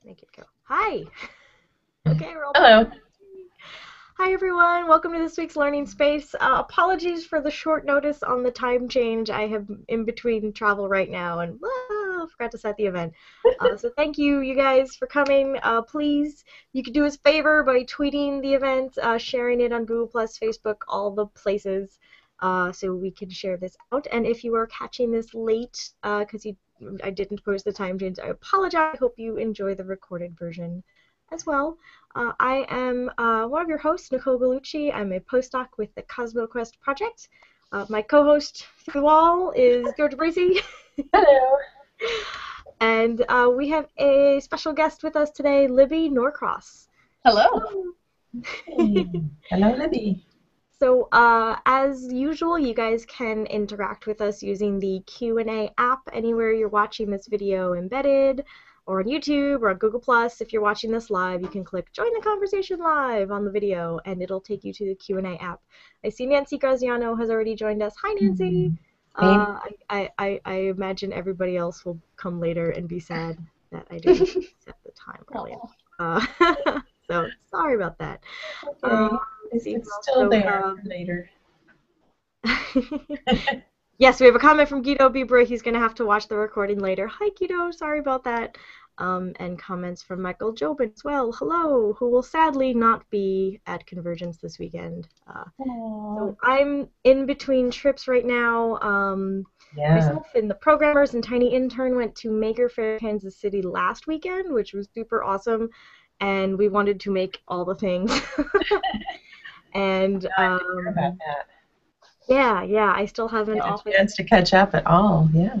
make it go. Hi. Okay, we're all Hello. Hi everyone, welcome to this week's Learning Space. Apologies for the short notice on the time change. I have in between travel right now and forgot to set the event. So thank you guys for coming. Please, you could do us a favor by tweeting the event, sharing it on Google+, Facebook, all the places, so we can share this out. And if you are catching this late, because I didn't post the time change, I apologize. I hope you enjoy the recorded version as well. I am one of your hosts, Nicole Gallucci. I'm a postdoc with the CosmoQuest project. My co-host through the wall is Georgia Bracey. Hello. And we have a special guest with us today, Libby Norcross. Hello. Hey. Hello, Libby. So as usual, you guys can interact with us using the Q&A app anywhere you're watching this video embedded, or on YouTube, or on Google+. If you're watching this live, you can click Join the Conversation Live on the video, and it'll take you to the Q&A app. I see Nancy Graziano has already joined us. Hi, Nancy. I imagine everybody else will come later and be sad that I didn't set the time earlier. So sorry about that. Okay. It's still there later. Yes, we have a comment from Guido Bieber. He's going to have to watch the recording later. Hi, Guido. Sorry about that. And comments from Michael Jobin as well. Hello, who will sadly not be at Convergence this weekend. So I'm in between trips right now. Myself and the programmers and Tiny Intern went to Maker Faire, Kansas City last weekend, which was super awesome. And we wanted to make all the things. And about that. Yeah, I still have an office. Chance to catch up at all, yeah.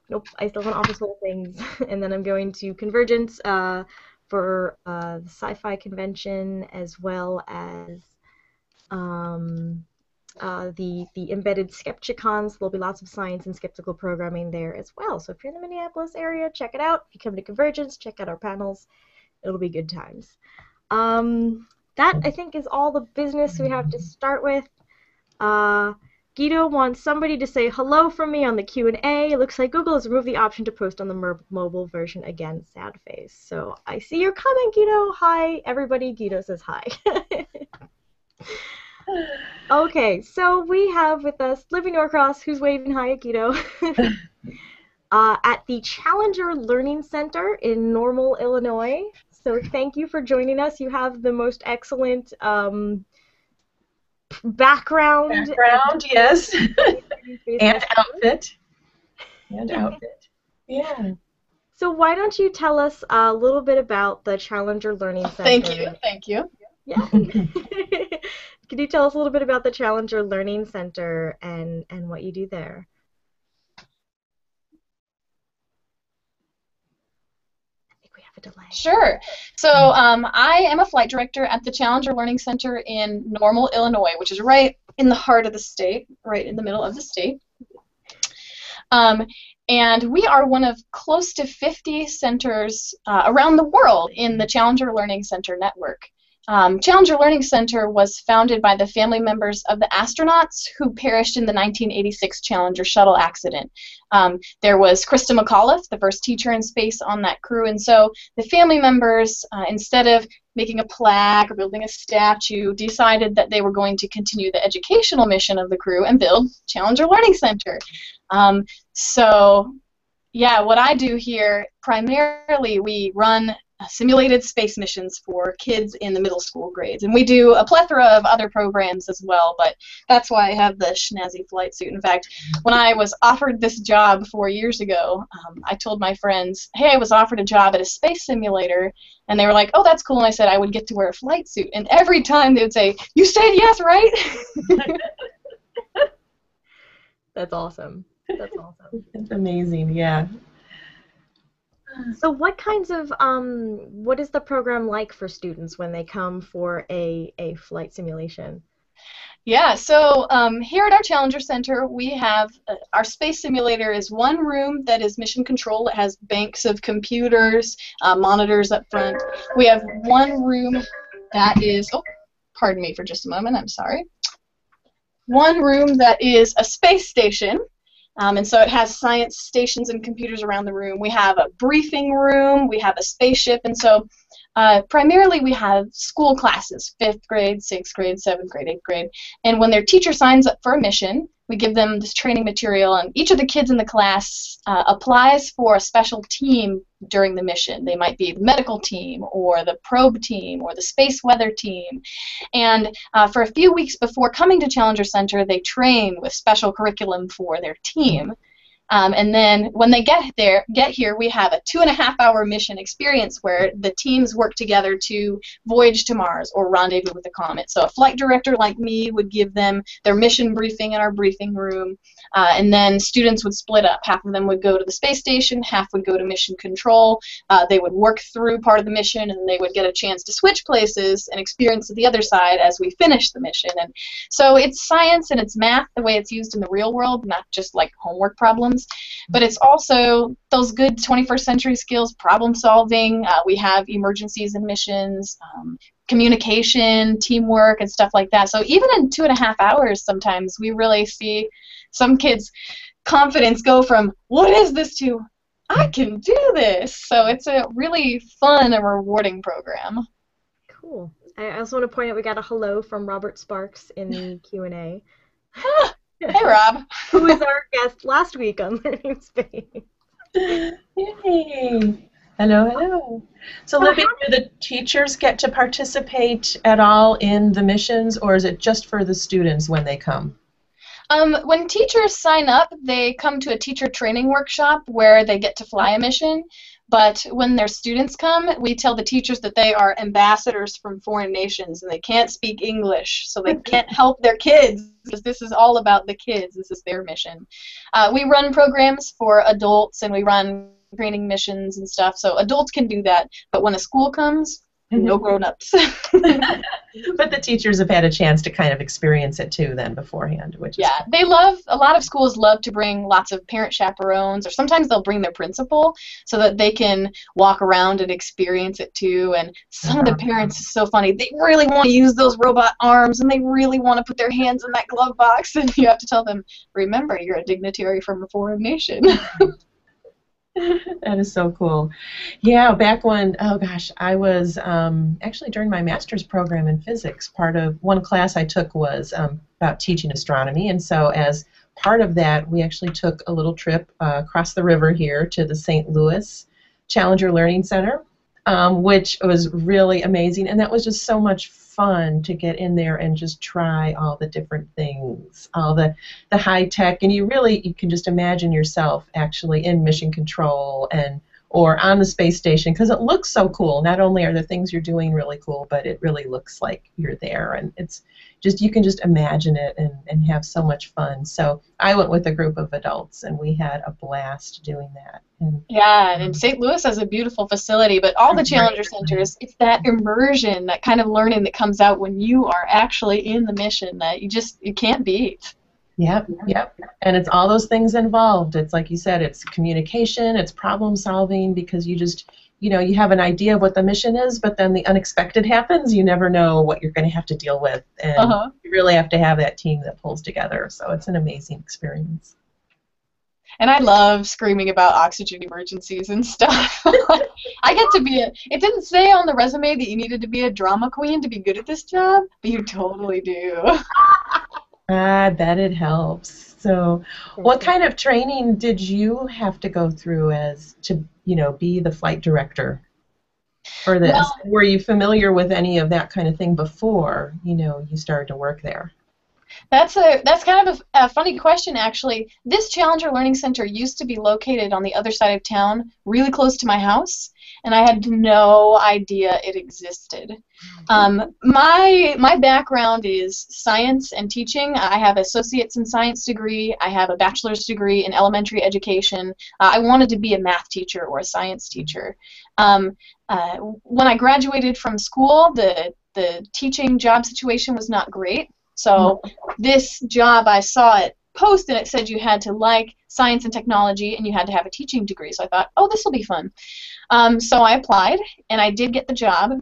Nope, I still have an office full of things. And then I'm going to Convergence for the sci-fi convention, as well as the embedded Skepticons. There'll be lots of science and skeptical programming there as well. So if you're in the Minneapolis area, check it out. If you come to Convergence, check out our panels. It'll be good times. That, I think, is all the business we have to start with. Guido wants somebody to say hello from me on the Q&A. It looks like Google has removed the option to post on the mobile version again. Sad face. So I see your comment, Guido. Hi, everybody. Guido says hi. Okay, so we have with us Libby Norcross, who's waving hi at Guido. At the Challenger Learning Center in Normal, Illinois. So thank you for joining us. You have the most excellent background, yes. And outfit. Yeah. So why don't you tell us a little bit about the Challenger Learning Center? Thank you. Yeah. Can you tell us a little bit about the Challenger Learning Center and what you do there? Sure. So I am a flight director at the Challenger Learning Center in Normal, Illinois, which is right in the heart of the state, right in the middle of the state. And we are one of close to 50 centers around the world in the Challenger Learning Center network. Challenger Learning Center was founded by the family members of the astronauts who perished in the 1986 Challenger shuttle accident. There was Krista McAuliffe, the first teacher in space on that crew, and so the family members, instead of making a plaque or building a statue, decided that they were going to continue the educational mission of the crew and build Challenger Learning Center. So yeah, what I do here, primarily we run simulated space missions for kids in the middle school grades. And we do a plethora of other programs as well, but that's why I have the snazzy flight suit. In fact, when I was offered this job 4 years ago, I told my friends, hey, I was offered a job at a space simulator, and they were like, oh, that's cool, and I said I would get to wear a flight suit. And every time they would say, you said yes, right? That's awesome. That's awesome. It's amazing, yeah. So what kinds of, what is the program like for students when they come for a flight simulation? Yeah, so here at our Challenger Center, we have, our space simulator is one room that is mission control. It has banks of computers, monitors up front. We have one room that is, oh, pardon me for just a moment, I'm sorry. One room that is a space station. And so it has science stations and computers around the room. We have a briefing room. We have a spaceship. And so primarily we have school classes, 5th grade, 6th grade, 7th grade, 8th grade. And when their teacher signs up for a mission, we give them this training material, and each of the kids in the class applies for a special team during the mission. They might be the medical team or the probe team or the space weather team. And for a few weeks before coming to Challenger Center, they train with special curriculum for their team. And then when they get here, we have a 2.5-hour mission experience where the teams work together to voyage to Mars or rendezvous with the comet. So a flight director like me would give them their mission briefing in our briefing room, and then students would split up. Half of them would go to the space station, half would go to mission control. They would work through part of the mission, and they would get a chance to switch places and experience the other side as we finish the mission. And so it's science and it's math the way it's used in the real world, not just like homework problems. But it's also those good 21st century skills, problem solving. We have emergencies and missions, communication, teamwork, and stuff like that. So even in 2.5 hours, sometimes we really see some kids' confidence go from, what is this, to, I can do this. So it's a really fun and rewarding program. Cool. I also want to point out we got a hello from Robert Sparks in the Q&A. Hey, Rob. Who was our guest last week on Learning Space. Yay. Hello, hello. So, Libby, do the teachers get to participate at all in the missions, or is it just for the students when they come? When teachers sign up, they come to a teacher training workshop where they get to fly a mission. But when their students come, we tell the teachers that they are ambassadors from foreign nations and they can't speak English, so they can't help their kids, because this is all about the kids. This is their mission. We run programs for adults, and we run training missions and stuff, so adults can do that. But when a school comes, no grown-ups. But the teachers have had a chance to kind of experience it too then beforehand, which is they love, a lot of schools love to bring lots of parent chaperones, or sometimes they'll bring their principal so that they can walk around and experience it too. And some of the parents, is so funny, they really want to use those robot arms and they really want to put their hands in that glove box, and you have to tell them, remember, you're a dignitary from a foreign nation. That is so cool. Yeah, back when, oh gosh, I was actually during my master's program in physics, part of one class I took was about teaching astronomy, and so as part of that, we actually took a little trip across the river here to the St. Louis Challenger Learning Center, which was really amazing, and that was just so much fun to get in there and just try all the different things, all the high tech, and you can just imagine yourself actually in mission control and or on the space station, because it looks so cool. Not only are the things you're doing really cool, but it really looks like you're there, and it's just, you can just imagine it and have so much fun. So I went with a group of adults, and we had a blast doing that. And St. Louis has a beautiful facility, but all the Challenger Centers, it's that immersion, that kind of learning that comes out when you are actually in the mission that you can't beat. Yep. And it's all those things involved. It's like you said, it's communication, it's problem solving, because you just, you have an idea of what the mission is, but then the unexpected happens. You never know what you're going to have to deal with, and you really have to have that team that pulls together. So it's an amazing experience. And I love screaming about oxygen emergencies and stuff. I get to be it didn't say on the resume that you needed to be a drama queen to be good at this job, but you totally do. I bet it helps. So what kind of training did you have to go through as to, be the flight director for this? Well, were you familiar with any of that kind of thing before, you started to work there? That's kind of a funny question, actually. This Challenger Learning Center used to be located on the other side of town, really close to my house, and I had no idea it existed. My background is science and teaching. I have an associate's in science degree. I have a bachelor's degree in elementary education. I wanted to be a math teacher or a science teacher. When I graduated from school, the teaching job situation was not great. So this job, I saw it post, and it said you had to like science and technology, and you had to have a teaching degree. So I thought, oh, this will be fun. So I applied, and I did get the job.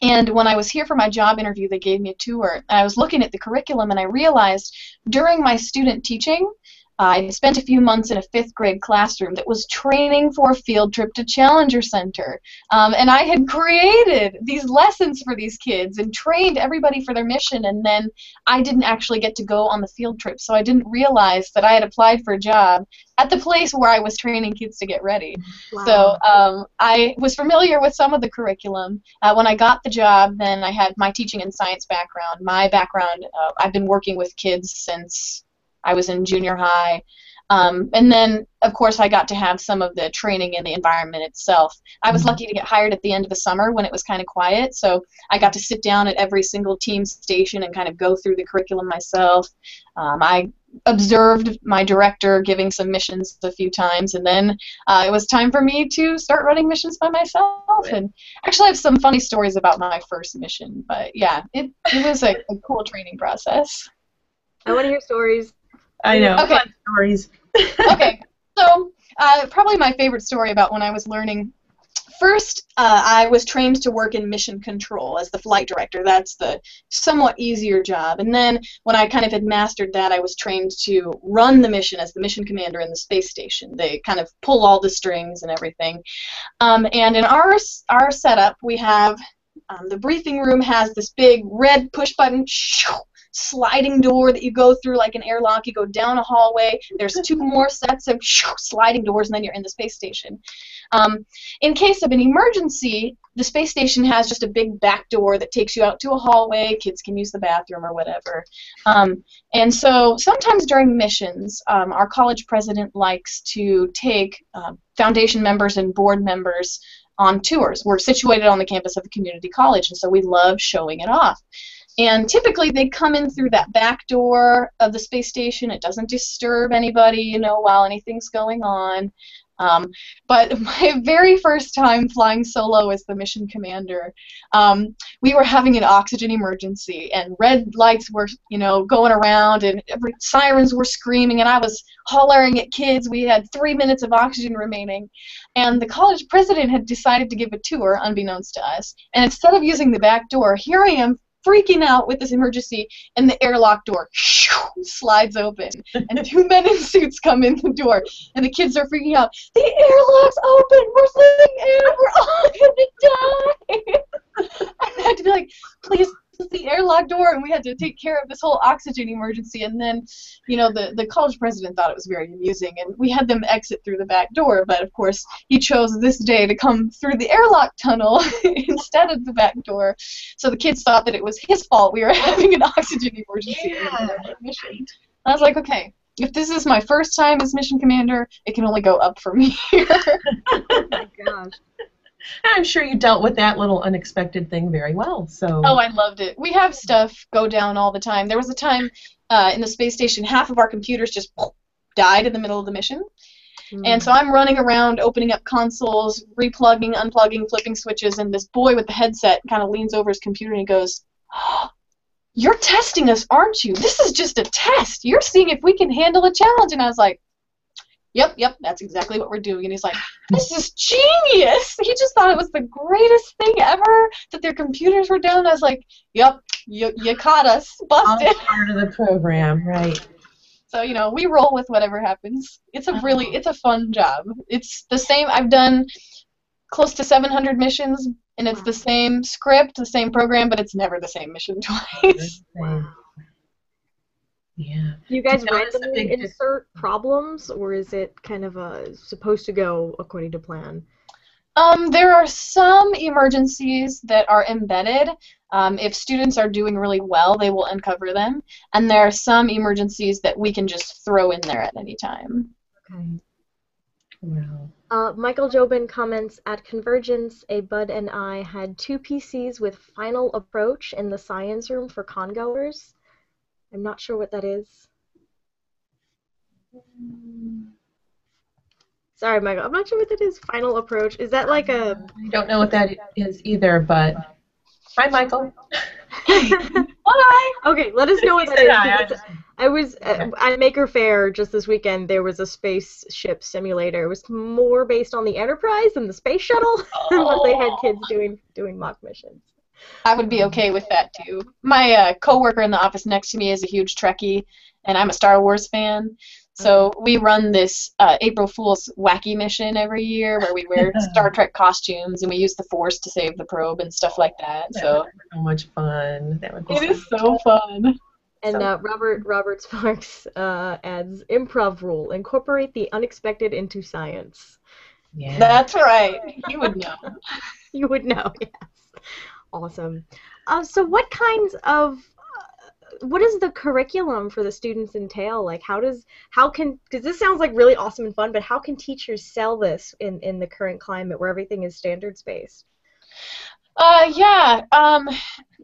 And when I was here for my job interview, they gave me a tour. And I was looking at the curriculum, and I realized during my student teaching, I spent a few months in a 5th grade classroom that was training for a field trip to Challenger Center. And I had created these lessons for these kids and trained everybody for their mission, and then I didn't actually get to go on the field trip, so I didn't realize that I had applied for a job at the place where I was training kids to get ready. Wow. So I was familiar with some of the curriculum. When I got the job, then I had my teaching and science background. My background, I've been working with kids since I was in junior high. And then, of course, I got to have some of the training in the environment itself. I was lucky to get hired at the end of the summer when it was kind of quiet, so I got to sit down at every single team station and kind of go through the curriculum myself. I observed my director giving some missions a few times, and then it was time for me to start running missions by myself. And actually, I have some funny stories about my first mission, but yeah, it was a cool training process. I want to hear stories. I know. Okay. Fun stories. Okay, so probably my favorite story about when I was learning. First, I was trained to work in mission control as the flight director. That's the somewhat easier job. And then when I kind of had mastered that, I was trained to run the mission as the mission commander in the space station. They kind of pull all the strings and everything. And in our setup, we have the briefing room has this big red push button sliding door that you go through like an airlock. You go down a hallway. There's 2 more sets of sliding doors, and then you're in the space station. In case of an emergency, the space station has just a big back door that takes you out to a hallway. Kids can use the bathroom or whatever. And so sometimes during missions, our college president likes to take foundation members and board members on tours. We're situated on the campus of a community college, and so we love showing it off. And typically they come in through that back door of the space station. It doesn't disturb anybody, you know, while anything's going on. But my very first time flying solo as the mission commander, we were having an oxygen emergency, and red lights were, you know, going around, and sirens were screaming, and I was hollering at kids. We had 3 minutes of oxygen remaining, and the college president had decided to give a tour, unbeknownst to us. And instead of using the back door, here I am freaking out with this emergency, and the airlock door slides open, and 2 men in suits come in the door, and the kids are freaking out. The airlock's open! We're sitting in! We're all gonna die! I had to be like, please, the airlock door, and we had to take care of this whole oxygen emergency. And then, you know, the college president thought it was very amusing, and we had them exit through the back door, but of course he chose this day to come through the airlock tunnel instead of the back door. So the kids thought that it was his fault we were having an oxygen emergency in the mission. I was like, okay, if this is my first time as mission commander, it can only go up from here. Oh my gosh. I'm sure you dealt with that little unexpected thing very well. So. Oh, I loved it. We have stuff go down all the time. There was a time in the space station, half of our computers just died in the middle of the mission. And so I'm running around opening up consoles, replugging, unplugging, flipping switches, and this boy with the headset kind of leans over his computer and he goes, "Oh, you're testing us, aren't you? This is just a test. You're seeing if we can handle a challenge." And I was like, Yep, that's exactly what we're doing. And he's like, this is genius! He just thought it was the greatest thing ever that their computers were down. I was like, yep, you caught us. Busted. All part of the program, right. So, you know, we roll with whatever happens. It's a fun job. It's the same. I've done close to 700 missions, and it's the same script, the same program, but it's never the same mission twice. Wow. Yeah. Do you guys randomly insert problems, or is it kind of supposed to go according to plan? There are some emergencies that are embedded. If students are doing really well, they will uncover them. And there are some emergencies that we can just throw in there at any time. Okay. Wow. Michael Jobin comments, at Convergence, a bud and I had 2 PCs with final approach in the science room for congoers. I'm not sure what that is. Sorry, Michael. I'm not sure what that is. Final approach. Is that like a... I don't know what that is either, but... Hi, Michael. Hi. Okay, let us know what that is. I was at Maker Faire just this weekend. There was a spaceship simulator. It was more based on the Enterprise than the space shuttle, but they had kids doing mock missions. I would be okay with that too. My coworker in the office next to me is a huge Trekkie, and I'm a Star Wars fan. So we run this April Fool's wacky mission every year where we wear Star Trek costumes and we use the Force to save the probe and stuff like that. That So would be so much fun. That would be it so is so fun. And so Robert Sparks adds improv rule: incorporate the unexpected into science. yeah. That's right. You would know. You would know, yes. Awesome. So what kinds of what does the curriculum for the students entail? Like, because this sounds like really awesome and fun, but how can teachers sell this in the current climate where everything is standards based? Yeah.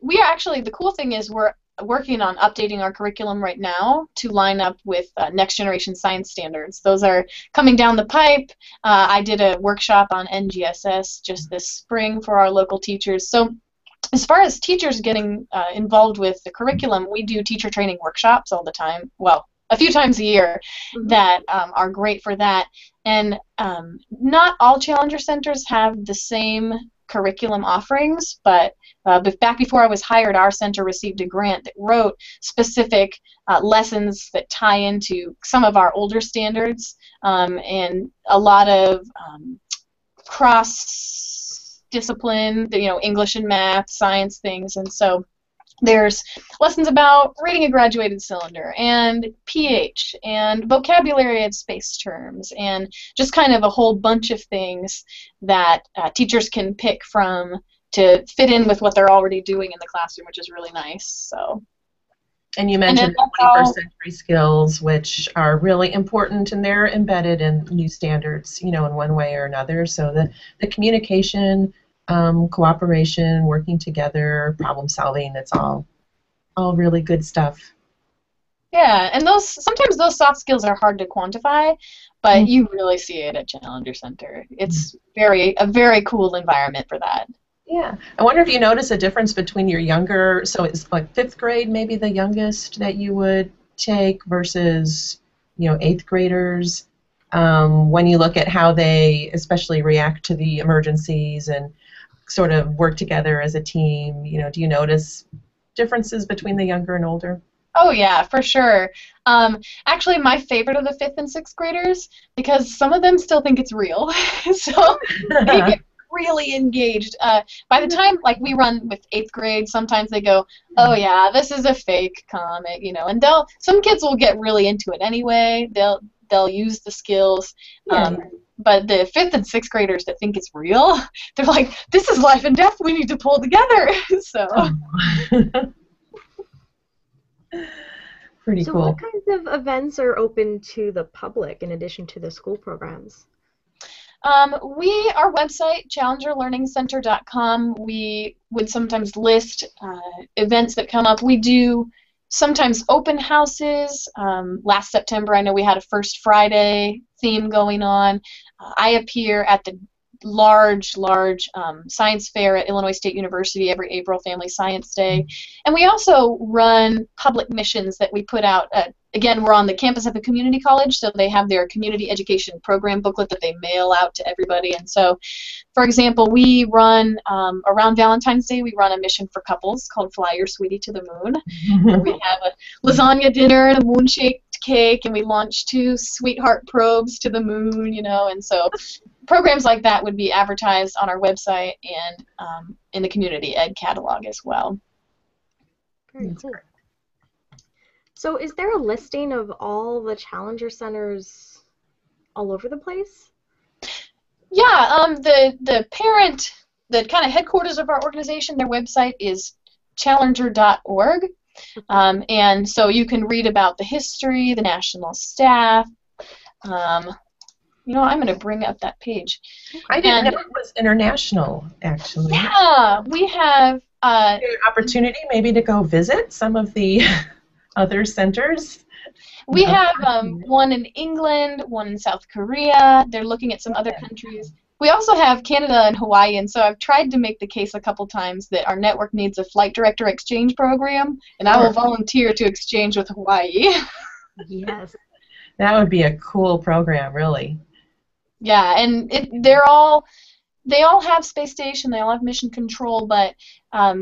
We are actually, the cool thing is we're working on updating our curriculum right now to line up with next generation science standards. Those are coming down the pipe. I did a workshop on NGSS just this spring for our local teachers. So as far as teachers getting involved with the curriculum, we do teacher training workshops all the time. Well, a few times a year that are great for that. And not all Challenger Centers have the same curriculum offerings, but back before I was hired, our center received a grant that wrote specific lessons that tie into some of our older standards and a lot of cross-discipline, English and math, science things, and so there's lessons about reading a graduated cylinder and pH and vocabulary of space terms and just kind of a whole bunch of things that teachers can pick from to fit in with what they're already doing in the classroom, which is really nice. So. And you mentioned the 21st century skills, which are really important, and they're embedded in new standards, in one way or another. So the communication, cooperation, working together, problem solving, it's all really good stuff. Yeah, and sometimes those soft skills are hard to quantify, but you really see it at Challenger Center. It's a very cool environment for that. Yeah. I wonder if you notice a difference between your younger, so it's like 5th grade, maybe the youngest that you would take versus, 8th graders, when you look at how they especially react to the emergencies and sort of work together as a team. Do you notice differences between the younger and older? Oh yeah, for sure. Actually, my favorite are the 5th and 6th graders because some of them still think it's real. So they get really engaged. By the time we run with 8th grade, sometimes they go, "Oh yeah, this is a fake comic," and some kids will get really into it anyway. They'll use the skills. But the 5th and 6th graders that think it's real, they're like, "This is life and death. We need to pull together." So. Pretty cool. So what kinds of events are open to the public in addition to the school programs? Our website, challengerlearningcenter.com, we would sometimes list events that come up. We do sometimes open houses. Last September, I know we had a First Friday theme going on. I appear at the large science fair at Illinois State University every April, Family Science Day. And we also run public missions that we put out. Again, we're on the campus of the community college, so they have their community education program booklet that they mail out to everybody. And so, for example, we run, around Valentine's Day, we run a mission for couples called Fly Your Sweetie to the Moon, where we have a lasagna dinner and a moon-shaped cake, and we launch 2 sweetheart probes to the moon, and so programs like that would be advertised on our website and in the community ed catalog as well. Very cool. So is there a listing of all the Challenger Centers all over the place? Yeah, the kind of headquarters of our organization, their website is challenger.org. And so you can read about the history, the national staff. I'm going to bring up that page. I didn't know it was international, actually. Yeah, we have an opportunity maybe to go visit some of the other centers. We have one in England, one in South Korea. They're looking at some other countries. We also have Canada and Hawaii, and so I've tried to make the case a couple times that our network needs a flight director exchange program, and I will volunteer to exchange with Hawaii. Yes. That would be a cool program, really. Yeah, and they all have space station, they all have mission control, but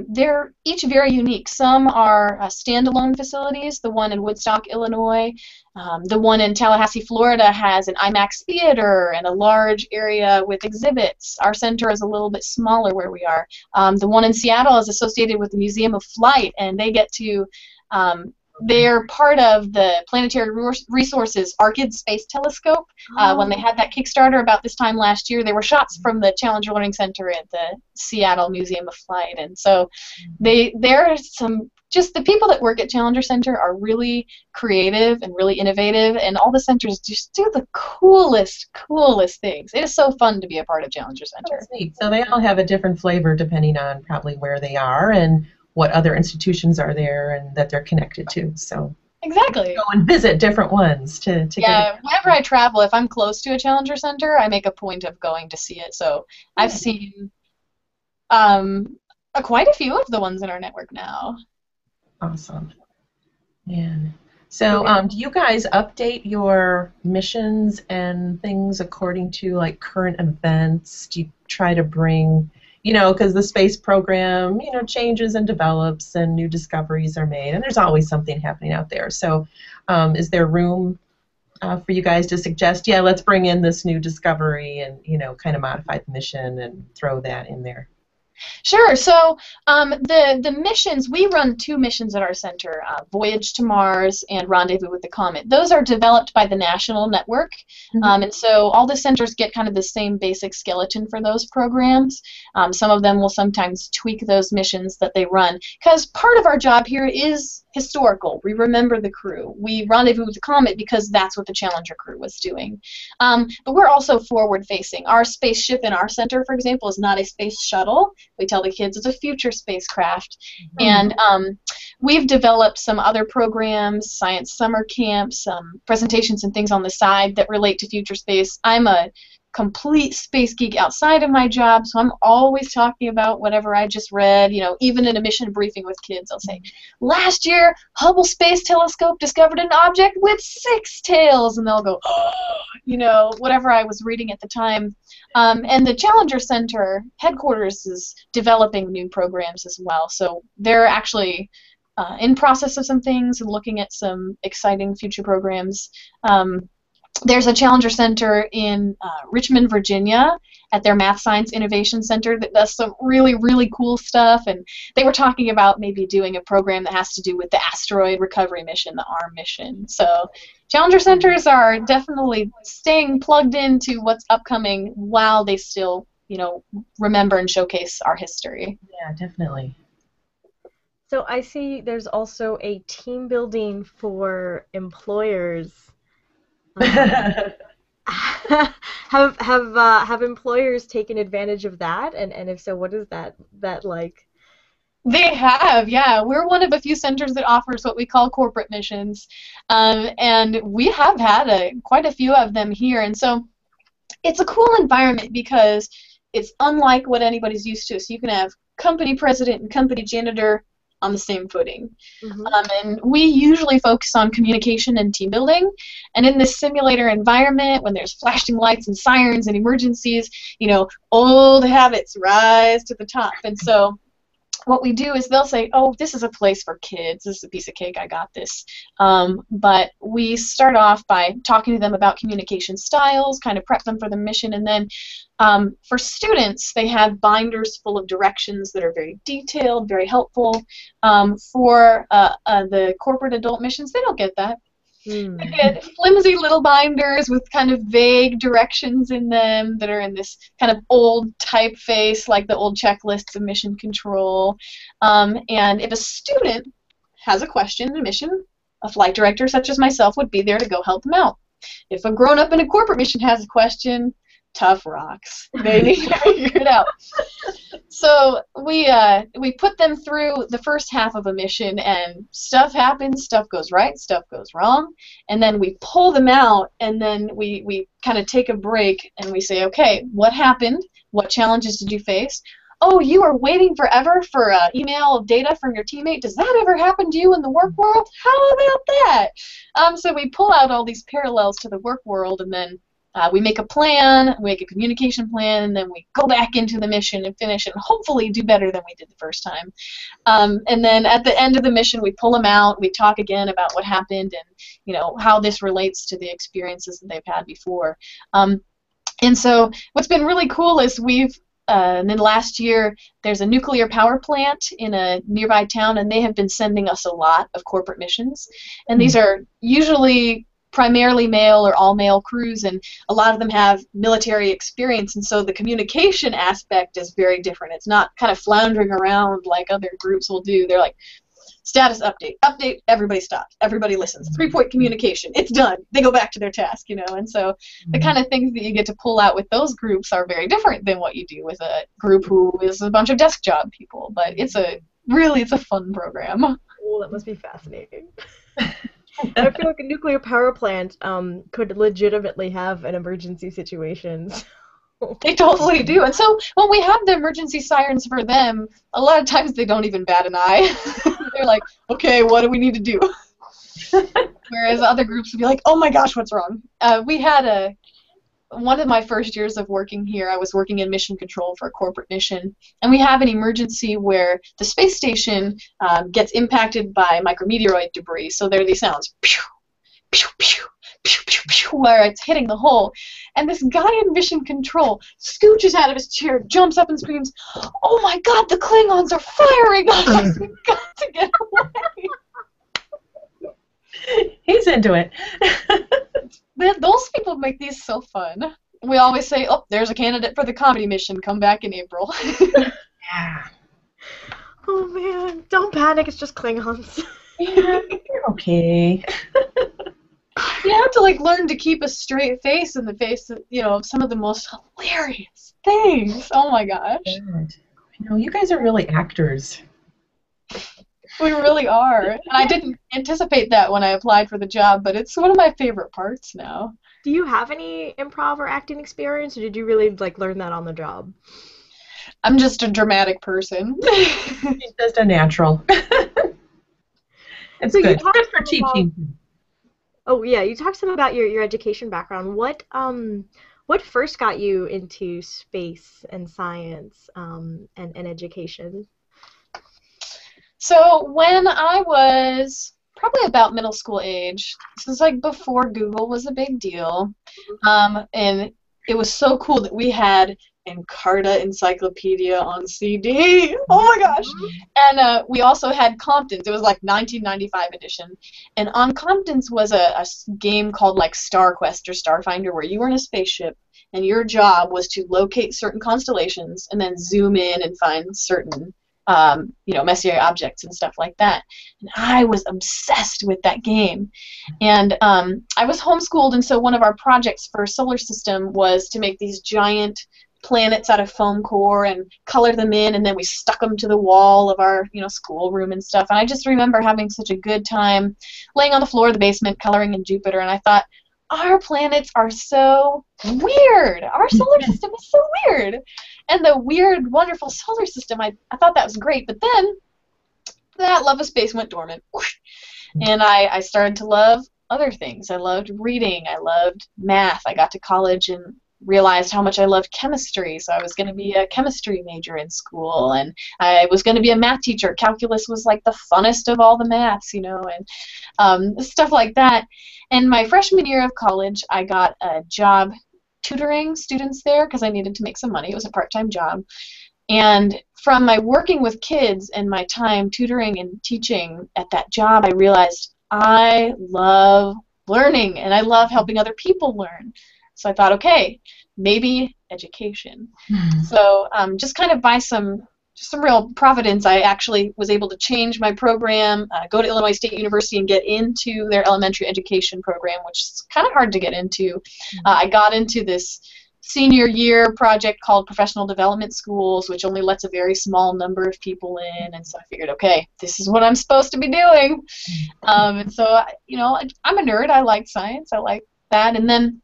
they're each very unique. Some are standalone facilities. The one in Woodstock, Illinois, The one in Tallahassee, Florida has an IMAX theater and a large area with exhibits. Our center is a little bit smaller where we are. The one in Seattle is associated with the Museum of Flight, and they get to, they're part of the Planetary Resources Arcid Space Telescope. When they had that Kickstarter about this time last year, there were shots from the Challenger Learning Center at the Seattle Museum of Flight. And so there are some, just the people that work at Challenger Center are really creative and really innovative, and all the centers just do the coolest things. It is so fun to be a part of Challenger Center. That's neat. So they all have a different flavor depending on probably where they are and what other institutions are there and that they're connected to. So exactly. Go and visit different ones to yeah, whenever I travel, if I'm close to a Challenger Center, I make a point of going to see it. So I've seen quite a few of the ones in our network now. Awesome. Yeah. So do you guys update your missions and things according to like current events? Do you try to bring, because the space program, changes and develops and new discoveries are made, and there's always something happening out there. So is there room for you guys to suggest, yeah, let's bring in this new discovery and, kind of modify the mission and throw that in there? Sure. So the missions, we run 2 missions at our center, Voyage to Mars and Rendezvous with the Comet. Those are developed by the national network, and so all the centers get kind of the same basic skeleton for those programs. Some of them will sometimes tweak those missions that they run, because part of our job here is historical. We remember the crew. We rendezvous with the Comet because that's what the Challenger crew was doing. But we're also forward-facing. Our spaceship in our center, for example, is not a space shuttle. We tell the kids it's a future spacecraft. And we've developed some other programs, science summer camps, presentations and things on the side that relate to future space. I'm a complete space geek outside of my job, so I'm always talking about whatever I just read. Even in a mission briefing with kids, I'll say, last year Hubble Space Telescope discovered an object with 6 tails, and they'll go, oh, whatever I was reading at the time. And the Challenger Center headquarters is developing new programs as well, so they're actually in process of some things and looking at some exciting future programs. There's a Challenger Center in Richmond, Virginia, at their Math Science Innovation Center that does some really, really cool stuff, and they were talking about maybe doing a program that has to do with the asteroid recovery mission, the ARM mission. So Challenger Centers are definitely staying plugged into what's upcoming while they still, remember and showcase our history. Yeah, definitely. So I see there's also a team building for employers. Have employers taken advantage of that, and if so, what is that like? They have, yeah. We're one of a few centers that offers what we call corporate missions, and we have had quite a few of them here, and so it's a cool environment because it's unlike what anybody's used to. So you can have company president and company janitor on the same footing. And we usually focus on communication and team building, and in this simulator environment, when there's flashing lights and sirens and emergencies, old habits rise to the top. And so what we do is they'll say, oh, this is a place for kids, this is a piece of cake, I got this. But we start off by talking to them about communication styles, kind of prep them for the mission, and then for students, they have binders full of directions that are very detailed, very helpful. For the corporate adult missions, they don't get that. They get flimsy little binders with kind of vague directions in them that are in this kind of old typeface, like the old checklists of mission control. And if a student has a question in a mission, a flight director such as myself would be there to go help them out. If a grown-up in a corporate mission has a question, tough rocks. They need to figure it out. So we put them through the first half of a mission, and stuff happens, stuff goes right, stuff goes wrong, and then we pull them out, and then we kind of take a break, and we say, okay, what happened? What challenges did you face? Oh, you are waiting forever for email data from your teammate. Does that ever happen to you in the work world? How about that? So we pull out all these parallels to the work world, and then We make a plan, we make a communication plan, and then we go back into the mission and finish it and hopefully do better than we did the first time. And then at the end of the mission, we pull them out, we talk again about what happened and, you know, how this relates to the experiences that they've had before. And so what's been really cool is and then last year, there's a nuclear power plant in a nearby town, and they have been sending us a lot of corporate missions. And these are usually primarily male or all-male crews, and a lot of them have military experience, and so the communication aspect is very different. It's not kind of floundering around like other groups will do. They're like, status update, everybody stops, everybody listens, 3-point communication, it's done. They go back to their task, you know, and so the kind of things that you get to pull out with those groups are very different than what you do with a group who is a bunch of desk job people, but it's a fun program. Oh, that must be fascinating. I feel like a nuclear power plant could legitimately have an emergency situation. They totally do. And so when we have the emergency sirens for them, a lot of times they don't even bat an eye. They're like, okay, what do we need to do? Whereas other groups would be like, oh my gosh, what's wrong? We had one of my first years of working here, I was working in mission control for a corporate mission, and we have an emergency where the space station gets impacted by micrometeoroid debris. So there are these sounds, pew, pew, pew, pew, pew, pew, where it's hitting the hole. And this guy in mission control scooches out of his chair, jumps up and screams, oh my god, the Klingons are firing on us! We've got to get away! He's into it. Those people make these so fun. We always say, oh, there's a candidate for the comedy mission, come back in April. Yeah. Oh man, don't panic, it's just Klingons. Yeah, you're okay. You have to like learn to keep a straight face in the face of, you know, some of the most hilarious things. Oh my gosh. Good. I know, you guys are really actors. We really are. And I didn't anticipate that when I applied for the job, but it's one of my favorite parts now. Do you have any improv or acting experience, or did you really like learn that on the job? I'm just a dramatic person. She's just a natural. It's so good. Good for teaching. Oh yeah, you talked some about your education background. What first got you into space and science and education? So when I was probably about middle school age, this was like before Google was a big deal, and it was so cool that we had Encarta Encyclopedia on CD. Oh my gosh! And we also had Compton's. It was like 1995 edition. And on Compton's was a game called like Star Quest or Starfinder, where you were in a spaceship and your job was to locate certain constellations and then zoom in and find certain Messier objects and stuff like that. And I was obsessed with that game. And I was homeschooled, and so one of our projects for solar system was to make these giant planets out of foam core and color them in, and then we stuck them to the wall of our schoolroom and stuff. And I just remember having such a good time laying on the floor of the basement coloring in Jupiter, and I thought, our planets are so weird. Our solar system is so weird. And the weird, wonderful solar system, I thought that was great. But then that love of space went dormant. And I started to love other things. I loved reading. I loved math. I got to college and realized how much I loved chemistry, so I was going to be a chemistry major in school, and I was going to be a math teacher. Calculus was like the funnest of all the maths, and stuff like that. And my freshman year of college, I got a job tutoring students there because I needed to make some money. It was a part-time job. And from my working with kids and my time tutoring and teaching at that job, I realized I love learning, and I love helping other people learn. So I thought, okay, maybe education. So just kind of by some real providence, I actually was able to change my program, go to Illinois State University and get into their elementary education program, which is kind of hard to get into. I got into this senior year project called Professional Development Schools, which only lets a very small number of people in, and so I figured, okay, this is what I'm supposed to be doing. And so, I'm a nerd. I like science. I like that. And then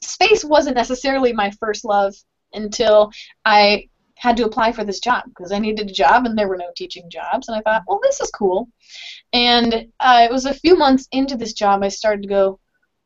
space wasn't necessarily my first love until I had to apply for this job because I needed a job and there were no teaching jobs, and I thought, well, this is cool. And it was a few months into this job I started to go,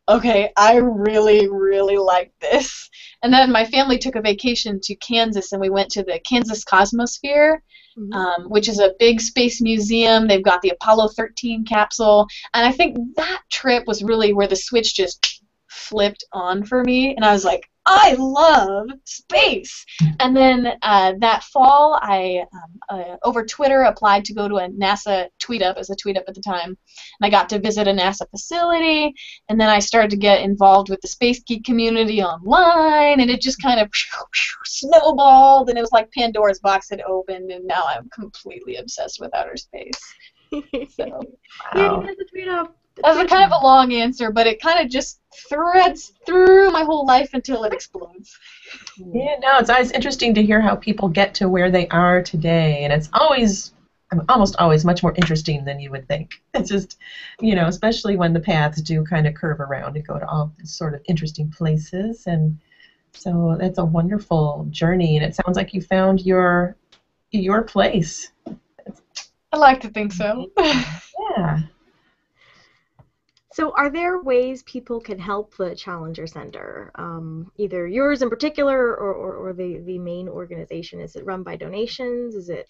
okay, I really, really like this. And then my family took a vacation to Kansas, and we went to the Kansas Cosmosphere, Mhm. which is a big space museum. They've got the Apollo 13 capsule, and I think that trip was really where the switch just flipped on for me, and I was like, I love space. And then that fall, I over Twitter applied to go to a NASA tweet up, as a tweet up at the time, and I got to visit a NASA facility, and then I started to get involved with the space geek community online, and it just kind of snowballed, and it was like Pandora's box had opened, and now I'm completely obsessed with outer space. So Yeah, you Wow. guys have tweet up. that's a kind of a long answer, but it kind of just threads through my whole life until it explodes. Yeah, no, it's always interesting to hear how people get to where they are today, and it's almost always much more interesting than you would think. It's just, especially when the paths do kind of curve around and go to all these sort of interesting places, and so that's a wonderful journey, and it sounds like you found your place. I like to think so. Yeah. So are there ways people can help the Challenger Center? Either yours in particular or the main organization? Is it run by donations? Is it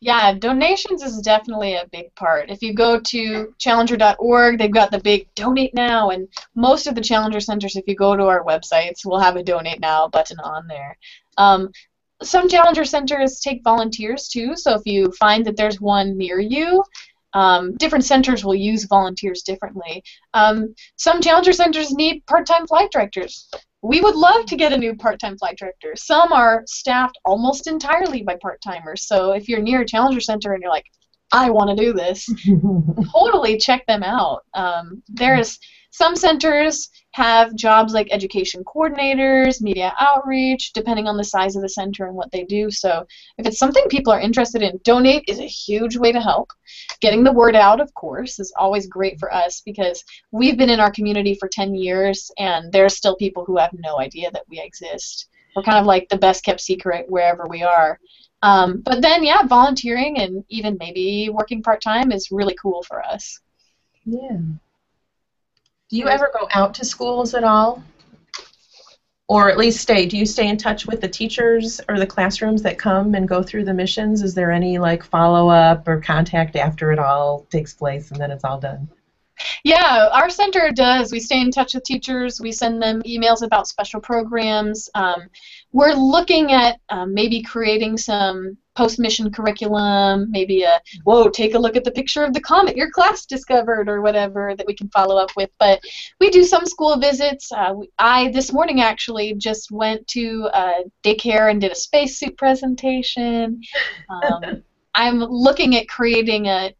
Yeah, donations is definitely a big part. If you go to challenger.org, they've got the big donate now, and most of the Challenger centers, if you go to our websites, will have a donate now button on there. Some Challenger centers take volunteers too, so if you find that there's one near you, different centers will use volunteers differently. Some Challenger centers need part-time flight directors. We would love to get a new part-time flight director. Some are staffed almost entirely by part-timers. So if you're near a Challenger Center and you're like, I want to do this, totally check them out. There's some centers have jobs like education coordinators, media outreach, depending on the size of the center and what they do. So if it's something people are interested in, donate is a huge way to help. Getting the word out, of course, is always great for us because we've been in our community for 10 years and there's still people who have no idea that we exist. We're kind of like the best kept secret wherever we are. But then, yeah, volunteering and even maybe working part-time is really cool for us. Yeah. Do you ever go out to schools at all? Or at least do you stay in touch with the teachers or the classrooms that come and go through the missions? Is there any follow-up or contact after it all takes place and then it's all done? Yeah, our center does. We stay in touch with teachers. We send them emails about special programs. We're looking at maybe creating some post-mission curriculum, maybe take a look at the picture of the comet your class discovered or whatever that we can follow up with. But we do some school visits. I, this morning, actually just went to daycare and did a spacesuit presentation. I'm looking at creating a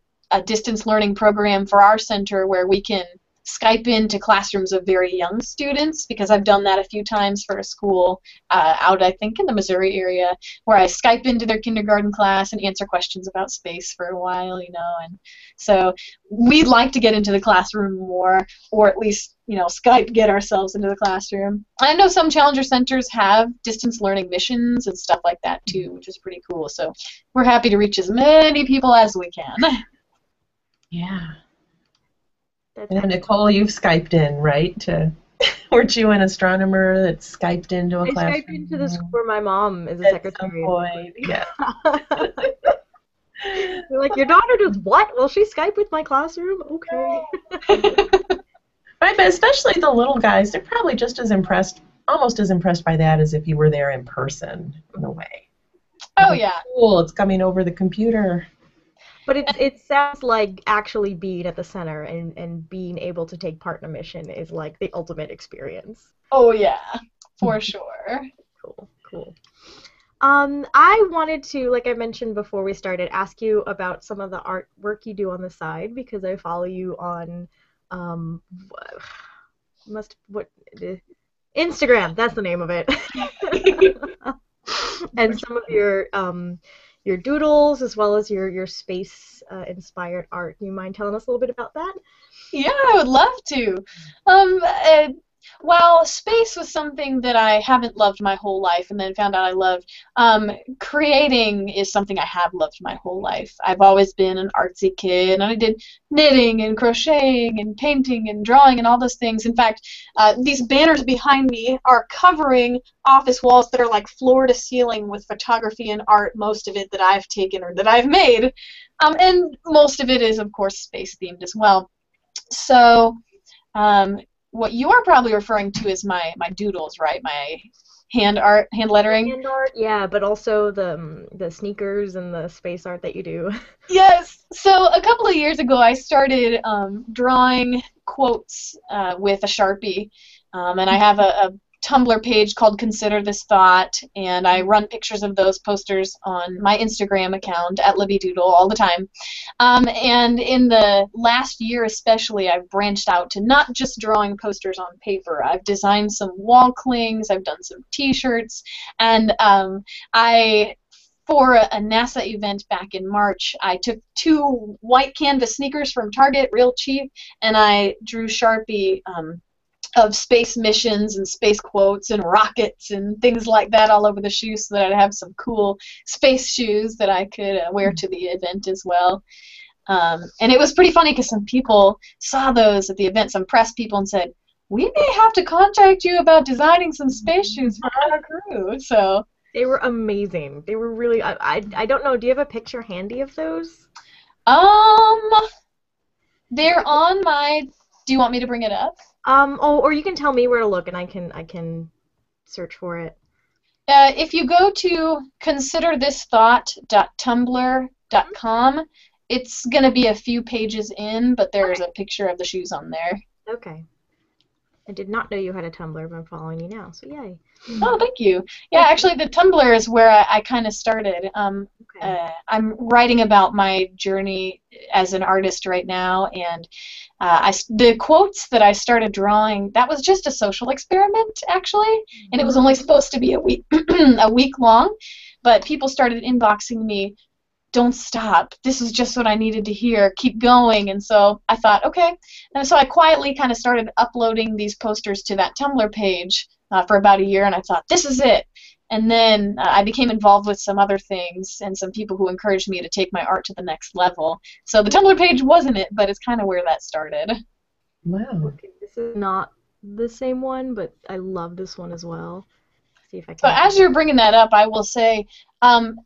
distance learning program for our center where we can Skype into classrooms of very young students, because I've done that a few times for a school out, I think, in the Missouri area, where I Skype into their kindergarten class and answer questions about space for a while, and so we'd like to get into the classroom more, or at least, Skype get ourselves into the classroom. I know some Challenger centers have distance learning missions and stuff like that too, which is pretty cool, so we're happy to reach as many people as we can. Yeah. And Nicole, you've Skyped in, right? Weren't you an astronomer that Skyped into a classroom? I Skyped into the school where my mom is a At secretary. some point, yeah. They're like, your daughter does what? Will she Skype with my classroom? Okay. Right, but especially the little guys, they're probably just as impressed, almost as impressed by that as if you were there in person, in a way. Oh, yeah. Cool, it's coming over the computer. But it sounds like actually being at the center and being able to take part in a mission is like the ultimate experience. Oh, yeah, for sure. Cool. I wanted to, like I mentioned before we started, ask you about some of the artwork you do on the side, because I follow you on Instagram. That's the name of it. And some of your doodles, as well as your space inspired art. Do you mind telling us a little bit about that? Yeah, I would love to. Well, space was something that I haven't loved my whole life and then found out I loved. Creating is something I have loved my whole life. I've always been an artsy kid, and I did knitting and crocheting and painting and drawing and all those things. In fact, these banners behind me are covering office walls that are like floor to ceiling with photography and art, most of it that I've taken or that I've made. And most of it is, of course, space themed as well. So, what you are probably referring to is my doodles, right? My hand art, hand lettering. Hand art, yeah, but also the sneakers and the space art that you do. Yes. So a couple of years ago, I started drawing quotes with a Sharpie, and I have a Tumblr page called Consider This Thought, and I run pictures of those posters on my Instagram account at Libby Doodle all the time. And in the last year especially, I've branched out to not just drawing posters on paper. I've designed some wall clings, I've done some t-shirts, and for a NASA event back in March, I took 2 white canvas sneakers from Target, real cheap, and I drew Sharpie of space missions and space quotes and rockets and things like that all over the shoes so that I'd have some cool space shoes that I could wear to the event as well. And it was pretty funny because some people saw those at the event, some press people, and said, "We may have to contact you about designing some space shoes for our crew." So They were amazing. They were really, I don't know, do you have a picture handy of those? they're on my, do you want me to bring it up? Or you can tell me where to look and I can search for it. If you go to considerthisthought.tumblr.com, it's going to be a few pages in, but there's a picture of the shoes on there. Okay. I did not know you had a Tumblr, but I'm following you now, so yay. Oh, thank you. Yeah, actually, the Tumblr is where I kind of started. Okay. I'm writing about my journey as an artist right now, and the quotes that I started drawing, that was just a social experiment, actually, and it was only supposed to be a week, a week long, but people started inboxing me, "Don't stop. This is just what I needed to hear. Keep going." And so I thought, okay. And so I quietly kind of started uploading these posters to that Tumblr page for about a year, and I thought, this is it. And then I became involved with some other things and some people who encouraged me to take my art to the next level. So the Tumblr page wasn't it, but it's kind of where that started. Wow. Okay, this is not the same one, but I love this one as well. See if I can. So as you're bringing that up, I will say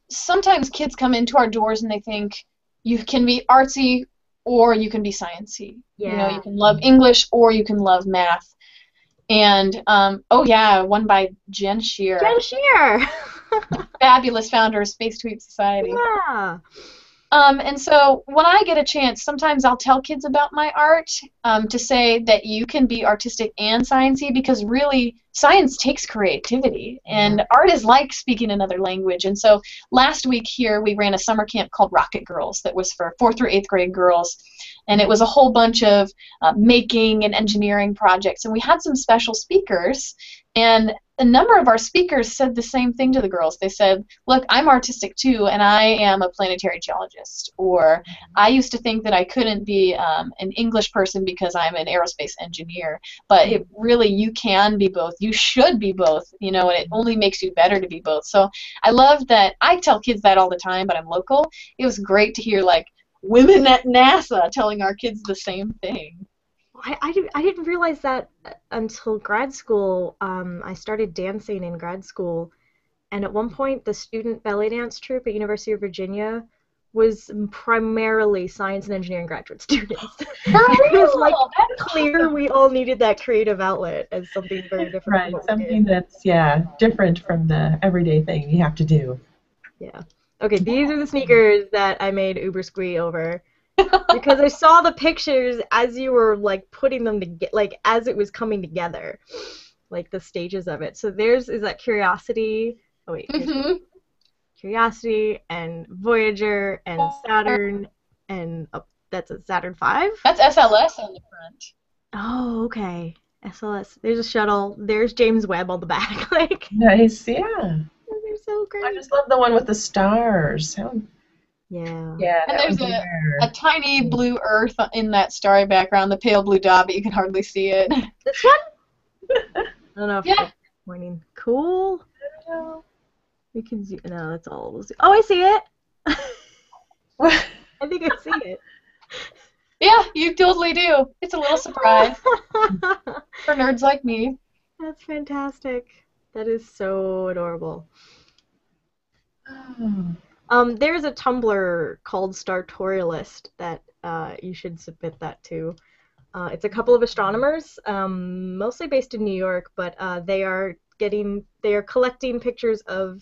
sometimes kids come into our doors and they think you can be artsy or you can be sciencey. Yeah. You know, you can love English or you can love math. And oh yeah, one by Jen Shear, Jen Shear! fabulous founder of Space Tweet Society. Yeah. And so when I get a chance, sometimes I'll tell kids about my art to say that you can be artistic and sciencey, because really science takes creativity, and art is like speaking another language. And so last week here we ran a summer camp called Rocket Girls that was for 4th through 8th grade girls, and it was a whole bunch of making and engineering projects, and we had some special speakers, and a number of our speakers said the same thing to the girls. They said, "Look, I'm artistic too, and I am a planetary geologist," or "I used to think that I couldn't be an English person because I'm an aerospace engineer, but it really, you can be both. You should be both, you know, and it only makes you better to be both." So I love that. I tell kids that all the time, but I'm local. It was great to hear, like, women at NASA telling our kids the same thing. I didn't realize that until grad school. I started dancing in grad school, and at one point the student ballet dance troupe at University of Virginia was primarily science and engineering graduate students. It was like clear we all needed that creative outlet as something very different. Right, something that's, yeah, different from the everyday thing you have to do. Yeah. Okay, these are the sneakers that I made Uber Squee over. Because I saw the pictures as you were like putting them together, like as it was coming together, like the stages of it. So theirs is that Curiosity. Oh wait, Curiosity and Voyager and Saturn and that's a Saturn V. That's SLS on the front. Oh, okay. SLS. There's a shuttle. There's James Webb on the back. Like nice, yeah. They're so great. I just love the one with the stars. Yeah. Yeah. And there's a tiny blue Earth in that starry background, the pale blue dot, but you can hardly see it. This one? I don't know if Yeah. it's pointing. Cool. We can see. No, that's all. We'll see. Oh, I see it. I think I see it. Yeah, you totally do. It's a little surprise for nerds like me. That's fantastic. That is so adorable. Oh. There's a Tumblr called Startorialist that you should submit that to. It's a couple of astronomers, mostly based in New York, but they are collecting pictures of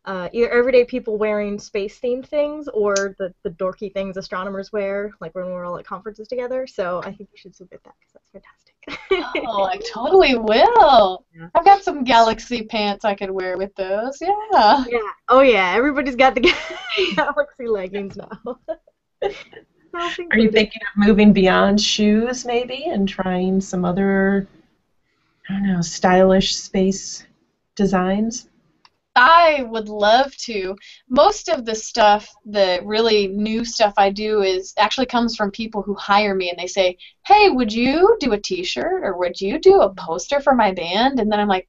either everyday people wearing space-themed things or the dorky things astronomers wear, like when we're all at conferences together. So I think you should submit that because that's fantastic. Oh, I totally will. Yeah. I've got some galaxy pants I could wear with those. Yeah. Yeah. Oh yeah. Everybody's got the galaxy leggings now. Are you thinking of moving beyond shoes, maybe, and trying some other, I don't know, stylish space designs? I would love to. Most of the stuff, the really new stuff I do is actually comes from people who hire me and they say, "Hey, would you do a t-shirt or would you do a poster for my band?" And then I'm like,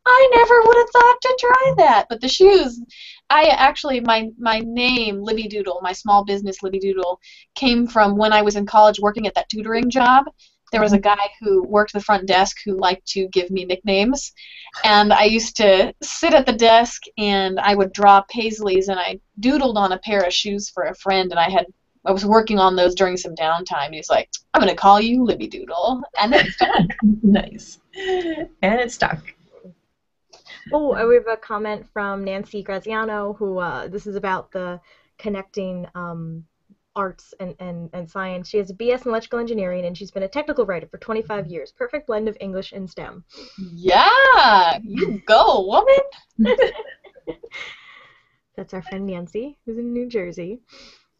"I never would have thought to try that." But the shoes, I actually my name, Libby Doodle, my small business Libby Doodle, came from when I was in college working at that tutoring job. There was a guy who worked the front desk who liked to give me nicknames, and I used to sit at the desk and I would draw paisleys and I doodled on a pair of shoes for a friend and I was working on those during some downtime. And he's like, "I'm gonna call you Libby Doodle," and then Nice. And it stuck. Oh, we have a comment from Nancy Graziano, who this is about the connecting arts and science. She has a BS in electrical engineering, and she's been a technical writer for 25 years. Perfect blend of English and STEM. yeah, you go, woman. That's our friend Nancy, who's in New Jersey.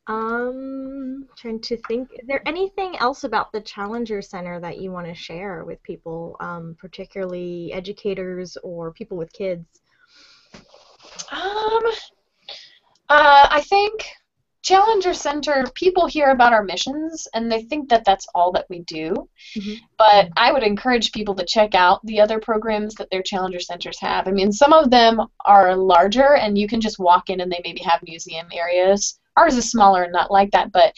Trying to think, is there anything else about the Challenger Center that you want to share with people, particularly educators or people with kids? Um, I think Challenger Center, people hear about our missions and they think that that's all that we do. Mm-hmm. But I would encourage people to check out the other programs that their Challenger Centers have. I mean, some of them are larger and you can just walk in and they maybe have museum areas. Ours is smaller and not like that, but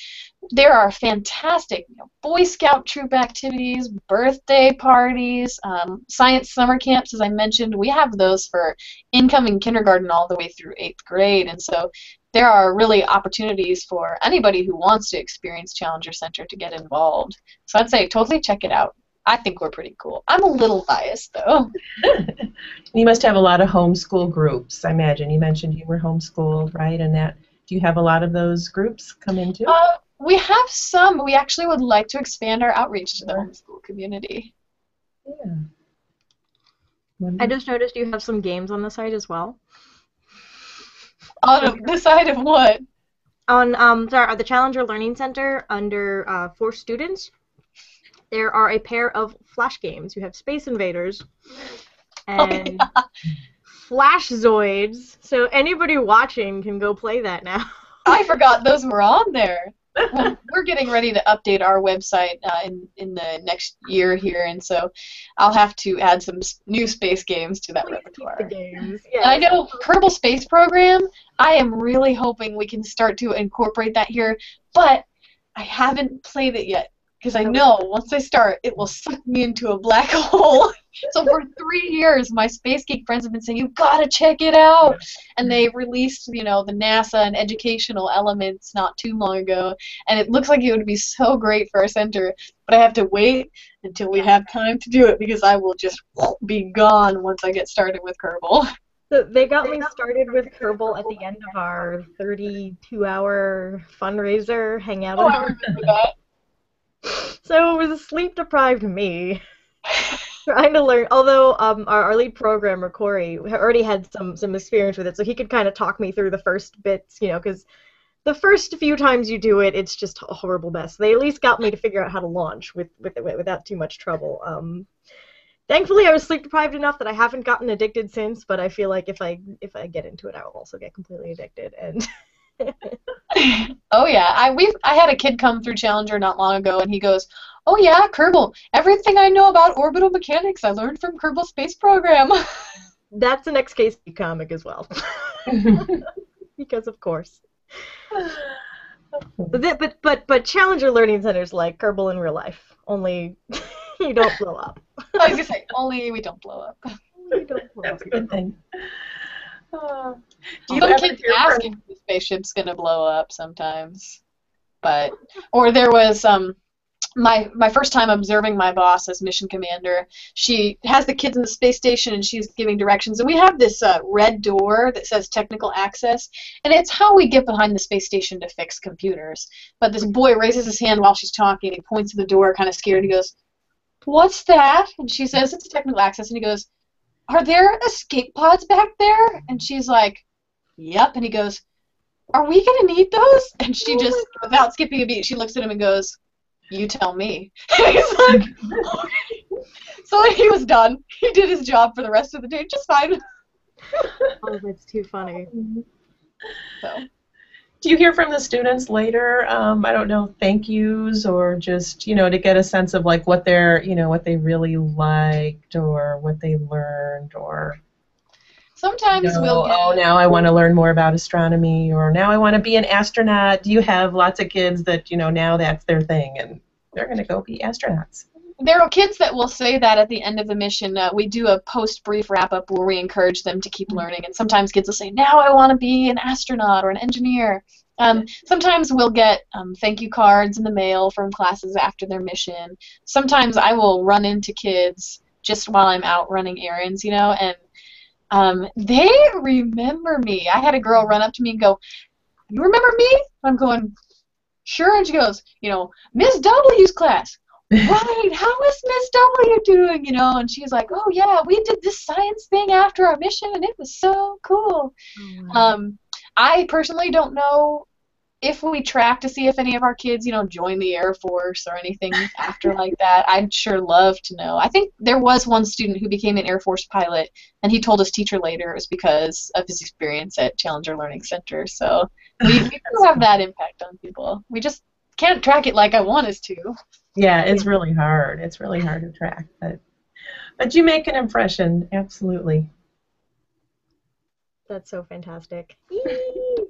there are fantastic Boy Scout troop activities, birthday parties, science summer camps, as I mentioned. We have those for incoming kindergarten all the way through 8th grade, and so there are really opportunities for anybody who wants to experience Challenger Center to get involved. So I'd say totally check it out. I think we're pretty cool. I'm a little biased, though. You must have a lot of homeschool groups, I imagine. You mentioned you were homeschooled, right? And that, do you have a lot of those groups come into? We have some, but we actually would like to expand our outreach to the homeschool community. Yeah. I just noticed you have some games on the site as well. On the side of what? On the Challenger Learning Center, under for students, there are a pair of Flash games. You have Space Invaders and Flash Zoids. So anybody watching can go play that now. I forgot those were on there. Well, we're getting ready to update our website in the next year here, and so I'll have to add some new space games to that repertoire. The games. Yes. And I know Kerbal Space Program, I am really hoping we can start to incorporate that here, but I haven't played it yet because I know once I start, it will suck me into a black hole. So for 3 years, my Space Geek friends have been saying, "You gotta check it out," and they released, the NASA and educational elements not too long ago, and it looks like it would be so great for our center. But I have to wait until we have time to do it because I will just be gone once I get started with Kerbal. So they got me started with Kerbal at the end of our 32-hour fundraiser hangout. Oh, I remember that. So it was a sleep-deprived me trying to learn. Although our lead programmer Corey already had some experience with it, so he could kind of talk me through the first bits, because the first few times you do it, it's just a horrible mess. They at least got me to figure out how to launch with it without too much trouble. Thankfully, I was sleep-deprived enough that I haven't gotten addicted since, but I feel like if I get into it, I will also get completely addicted. And Oh yeah, I had a kid come through Challenger not long ago, and he goes, Oh yeah, Kerbal. Everything I know about orbital mechanics I learned from Kerbal Space Program. That's an XKC comic as well. Because of course. But Challenger Learning Center's like Kerbal in real life. Only you don't blow up. I was gonna say, only we don't blow up. Only you don't blow That's up. a good thing. Do you Some ever kids hear ask from... if the spaceship's gonna blow up sometimes. But or there was my first time observing my boss as mission commander. She has the kids in the space station and she's giving directions, and we have this red door that says technical access, and it's how we get behind the space station to fix computers. But this boy raises his hand while she's talking. He points to the door, kind of scared. He goes, "What's that?" And she says, "It's technical access." And he goes, "Are there escape pods back there?" And she's like, "Yep." And he goes, "Are we gonna need those?" And she just, without skipping a beat, she looks at him and goes, "You tell me." And he's like, "Okay." So when he was done, he did his job for the rest of the day just fine. Oh, that's too funny. So. Do you hear from the students later, I don't know, thank yous, or just, to get a sense of like what they're, what they really liked or what they learned, or Sometimes we'll get... oh, now I want to learn more about astronomy, or now I want to be an astronaut. Do you have lots of kids that, now that's their thing and they're going to go be astronauts? There are kids that will say that at the end of the mission. We do a post-brief wrap-up where we encourage them to keep learning, and sometimes kids will say, "Now I want to be an astronaut or an engineer." Sometimes we'll get thank you cards in the mail from classes after their mission. Sometimes I will run into kids just while I'm out running errands, and they remember me. I had a girl run up to me and go, "You remember me?" I'm going, "Sure." And she goes, "Miss W's class." "Right, how is Miss W doing?" And she's like, "Oh yeah, we did this science thing after our mission and it was so cool." Oh, wow. I personally don't know if we track to see if any of our kids, join the Air Force or anything after like that. I'd sure love to know. I think there was one student who became an Air Force pilot, and he told his teacher later it was because of his experience at Challenger Learning Center. So we do have that impact on people. We just can't track it like I want us to. Yeah, it's really hard. It's really hard to track, but you make an impression, absolutely. That's so fantastic. Yee!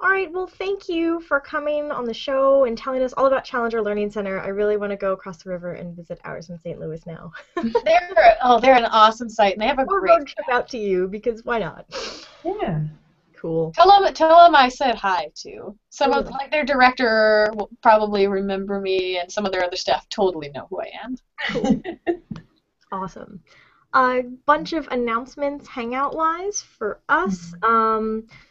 All right, well, thank you for coming on the show and telling us all about Challenger Learning Center. I really want to go across the river and visit ours in St. Louis now. They're an awesome site, and they have a Or great... road trip out to you, because why not? Yeah. Cool. Tell them I said hi too. Some of their director will probably remember me, and some of their other staff totally know who I am. Cool. Awesome. A bunch of announcements hangout-wise for us.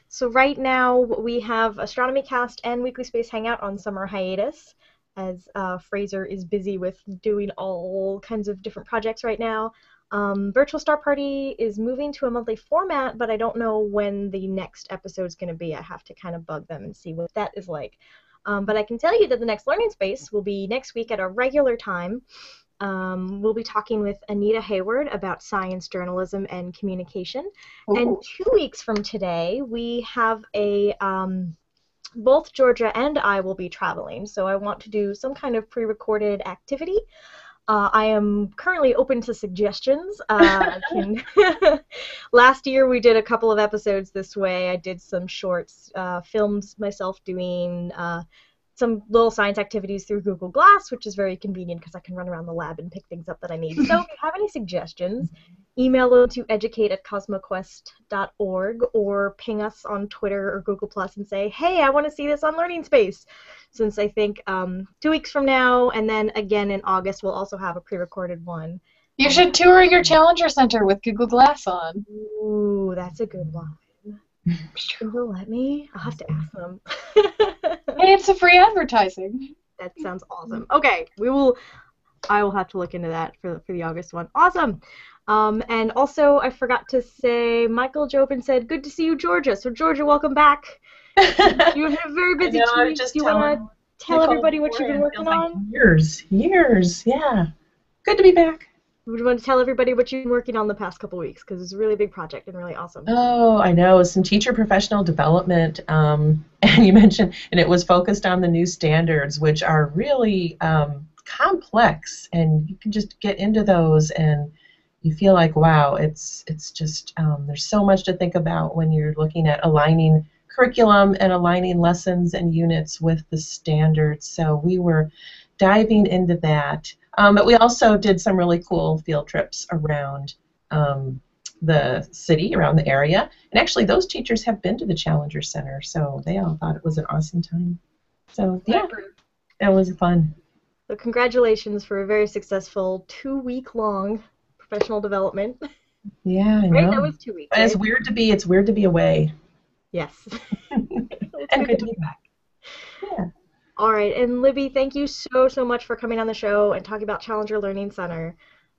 So right now we have Astronomy Cast and Weekly Space Hangout on summer hiatus, as Fraser is busy with doing all kinds of different projects right now. Virtual Star Party is moving to a monthly format, but I don't know when the next episode is going to be. I have to kind of bug them and see what that is like. But I can tell you that the next Learning Space will be next week at a regular time. We'll be talking with Anita Hayward about science journalism and communication. Ooh. And 2 weeks from today, we have a... both Georgia and I will be traveling, so I want to do some kind of pre-recorded activity. I am currently open to suggestions. Last year we did a couple of episodes this way. I did some shorts, filmed myself doing some little science activities through Google Glass, which is very convenient because I can run around the lab and pick things up that I need. So if you have any suggestions, email them to educate@cosmoquest.org or ping us on Twitter or Google Plus and say, "Hey, I want to see this on Learning Space." Since I think 2 weeks from now and then again in August we'll also have a pre-recorded one. You should tour your Challenger Center with Google Glass on. Ooh, that's a good one. Will they let me? I'll have to ask them. Hey, it's a free advertising. That sounds awesome. Okay, I will have to look into that for the August one. Awesome. And also, I forgot to say, Michael Jobin said, "Good to see you, Georgia." So, Georgia, welcome back. You have a very busy 2 weeks. Do you want to tell everybody what you've been working on? Years, yeah. Good to be back. Would you want to tell everybody what you've been working on the past couple weeks? Because it's a really big project and really awesome. Oh, I know. Some teacher professional development. And you mentioned, and it was focused on the new standards, which are really complex, and you can just get into those and you feel like, wow, it's just there's so much to think about when you're looking at aligning curriculum and aligning lessons and units with the standards. So we were diving into that. But we also did some really cool field trips around the city, around the area. And actually, those teachers have been to the Challenger Center, so they all thought it was an awesome time. So, yeah, it was fun. So congratulations for a very successful 2-week-long professional development. Yeah, I Right? know. That was 2 weeks, But right? it's weird to be away. Yes. And good to be back. Yeah. All right, and Libby, thank you so much for coming on the show and talking about Challenger Learning Center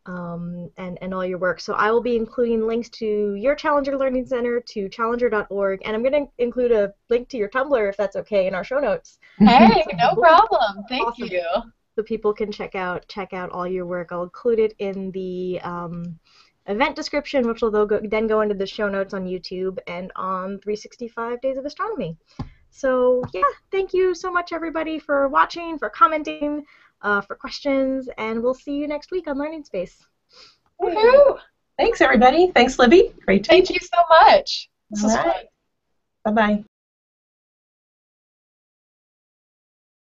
and all your work. So I will be including links to your Challenger Learning Center, to challenger.org, and I'm going to include a link to your Tumblr, if that's okay, in our show notes. Hey, no problem. Thank Awesome. you. So people can check out all your work. I'll include it in the event description, which will then go into the show notes on YouTube and on 365 Days of Astronomy. So yeah, thank you so much, everybody, for watching, for commenting, for questions, and we'll see you next week on Learning Space. Woohoo! Thanks, everybody. Thanks, Libby. Great to meet Thank you so much. This was fun. Bye-bye.